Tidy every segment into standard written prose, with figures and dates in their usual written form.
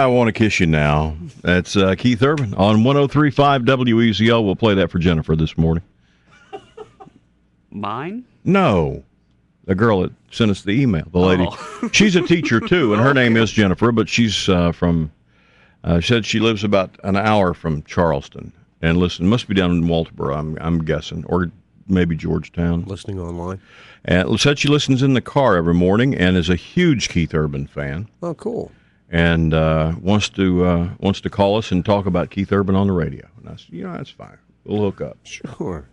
I Want to Kiss You Now. That's Keith Urban on 103.5 WEZL. We'll play that for Jennifer this morning. Mine? No. The girl that sent us the email, the lady. She's a teacher, too, and her name is Jennifer, but she's from, said she lives about an hour from Charleston. And listen, must be down in Walterboro, I'm guessing, or maybe Georgetown. Listening online. And said she listens in the car every morning and is a huge Keith Urban fan. Oh, cool. And wants to call us and talk about Keith Urban on the radio. And I said, that's fine. We'll hook up. Sure.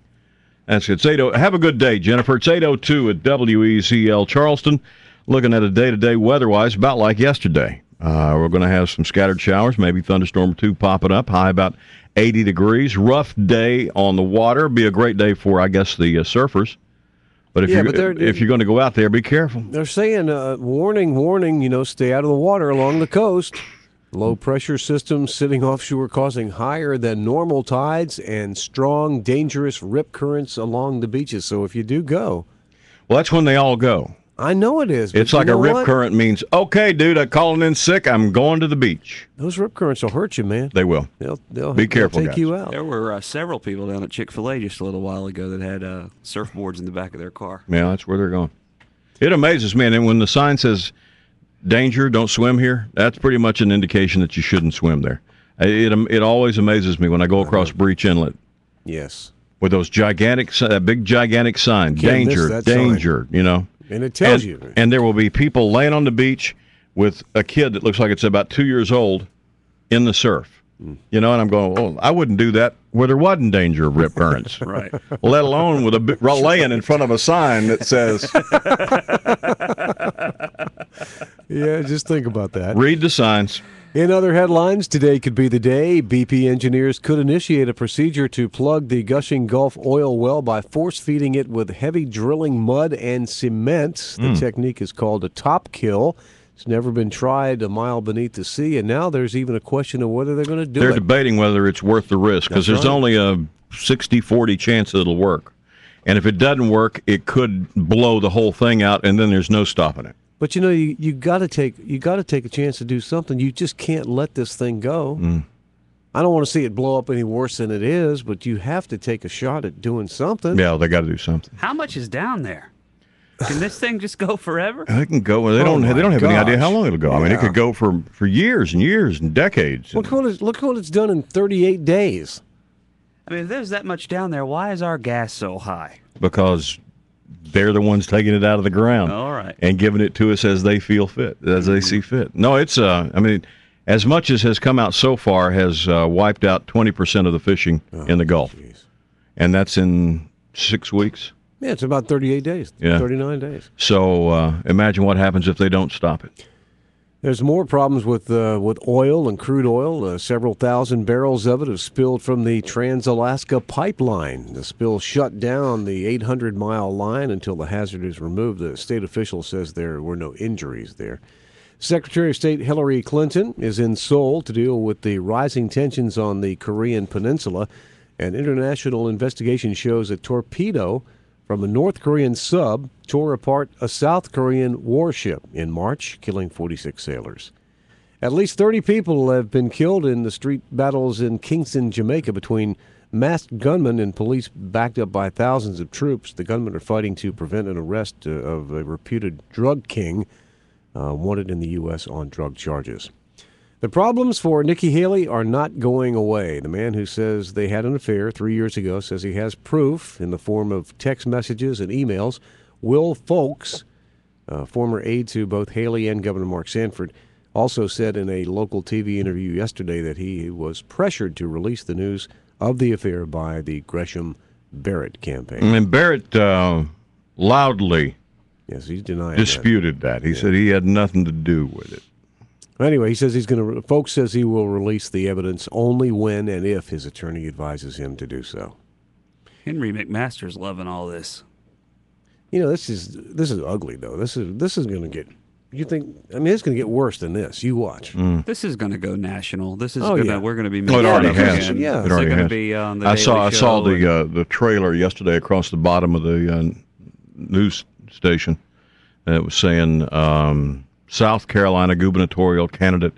That's it. It's 8:00. Have a good day, Jennifer. It's 8:02 at WEZL Charleston. Looking at a day-to-day weather-wise, about like yesterday. We're going to have some scattered showers, maybe thunderstorm or two popping up. High about 80 degrees. Rough day on the water. Be a great day for, I guess, the surfers. But if you're going to go out there, be careful. They're saying, warning, stay out of the water along the coast. Low-pressure systems sitting offshore causing higher than normal tides and strong, dangerous rip currents along the beaches. So if you do go... Well, that's when they all go. I know it is. It's like a rip current means, okay, dude, I'm calling in sick. I'm going to the beach. Those rip currents will hurt you, man. They will. They'll be careful, take guys. you out. There were several people down at Chick-fil-A just a little while ago that had surfboards in the back of their car. Yeah, that's where they're going. It amazes me. And when the sign says, danger, don't swim here, that's pretty much an indication that you shouldn't swim there. It always amazes me when I go across Breach Inlet. Yes. With those that big gigantic sign, danger, danger, sign. And it tells you. And there will be people laying on the beach with a kid that looks like it's about 2 years old in the surf. And I'm going, I wouldn't do that where there wasn't danger of rip currents. Right. Let alone with laying in front of a sign that says... Yeah, just think about that. Read the signs. In other headlines, today could be the day BP engineers could initiate a procedure to plug the gushing Gulf oil well by force-feeding it with heavy drilling mud and cement. The technique is called a top kill. It's never been tried a mile beneath the sea, and now there's even a question of whether they're going to do it. They're debating whether it's worth the risk, because there's only a 60-40 chance that it'll work. And if it doesn't work, it could blow the whole thing out, and then there's no stopping it. But you got to take a chance to do something. You just can't let this thing go. I don't want to see it blow up any worse than it is, but you have to take a shot at doing something. Yeah, they got to do something. How much is down there? Can this thing just go forever? It can go. They don't have any idea how long it'll go. I mean, it could go for years and years and decades. Look what it's done in 38 days. I mean, if there's that much down there, why is our gas so high? Because they're the ones taking it out of the ground. All right. And giving it to us as they feel fit, as they see fit. No, it's, as much as has come out so far has wiped out 20% of the fishing in the Gulf. Geez. And that's in 6 weeks. Yeah, it's about 38 days, 39 days. So imagine what happens if they don't stop it. There's more problems with oil and crude oil. Several thousand barrels of it have spilled from the Trans-Alaska pipeline. The spill shut down the 800-mile line until the hazard is removed. The state official says there were no injuries there. Secretary of State Hillary Clinton is in Seoul to deal with the rising tensions on the Korean peninsula. An international investigation shows a torpedo from a North Korean sub tore apart a South Korean warship in March, killing 46 sailors. At least 30 people have been killed in the street battles in Kingston, Jamaica, between masked gunmen and police backed up by thousands of troops. The gunmen are fighting to prevent an arrest of a reputed drug king wanted in the U.S. on drug charges. The problems for Nikki Haley are not going away. The man who says they had an affair 3 years ago says he has proof in the form of text messages and emails. Will Folks, former aide to both Haley and Governor Mark Sanford, also said in a local TV interview yesterday that he was pressured to release the news of the affair by the Gresham-Barrett campaign. And Barrett loudly he's denying disputed that. He said he had nothing to do with it. Anyway, he says Folks says he will release the evidence only when and if his attorney advises him to do so. Henry McMaster's loving all this. This is ugly though. This is going to get. It's going to get worse than this. You watch. This is going to go national. This is we're going to be. Oh, it already has. Yeah, it already has. Be on the I saw the trailer yesterday across the bottom of the news station. It was saying South Carolina gubernatorial candidate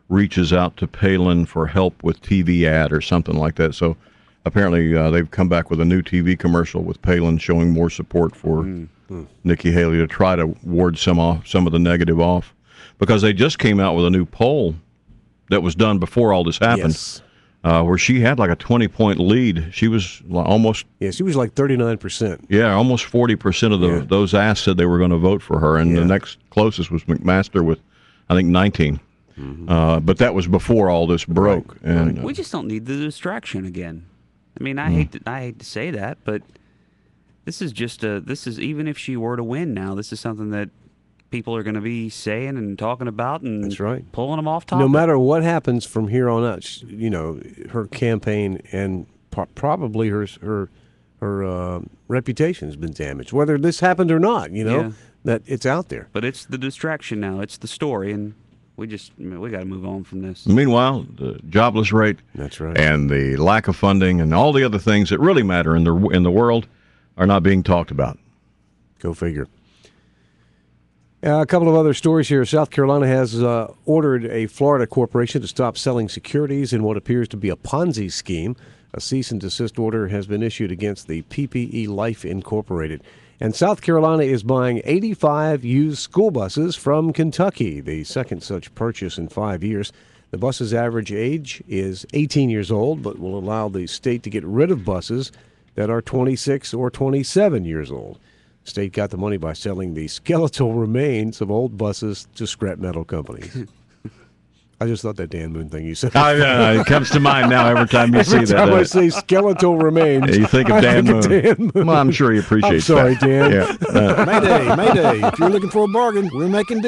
reaches out to Palin for help with TV ad or something like that. So apparently they've come back with a new TV commercial with Palin showing more support for Nikki Haley to try to ward some of the negative off, because they just came out with a new poll that was done before all this happened. Yes. Where she had like a 20-point lead. She was almost... Yeah, she was like 39%. Yeah, almost 40% of those asked said they were going to vote for her, and the next closest was McMaster with, I think, 19. But that was before all this broke. Right. And We just don't need the distraction again. I mean, I hate to say that, but this is even if she were to win now, this is something that people are going to be saying and talking about, and That's right. pulling them off topic. No matter what happens from here on out, her campaign and probably her reputation has been damaged. Whether this happened or not, that it's out there. But it's the distraction now. It's the story, and we got to move on from this. meanwhile, the jobless rate, That's right, and the lack of funding, and all the other things that really matter in the world are not being talked about. Go figure. A couple of other stories here. South Carolina has ordered a Florida corporation to stop selling securities in what appears to be a Ponzi scheme. A cease and desist order has been issued against the PPE Life Incorporated. And South Carolina is buying 85 used school buses from Kentucky, the second such purchase in 5 years. The bus's average age is 18 years old, but will allow the state to get rid of buses that are 26 or 27 years old. State got the money by selling the skeletal remains of old buses to scrap metal companies. I just thought that Dan Moon thing you said. It comes to mind now every time you see that. Every time I say skeletal remains, you think of Dan Moon. Well, I'm sure he appreciates I'm sorry, that. Dan. Yeah. Mayday, Mayday. If you're looking for a bargain, we're making deals.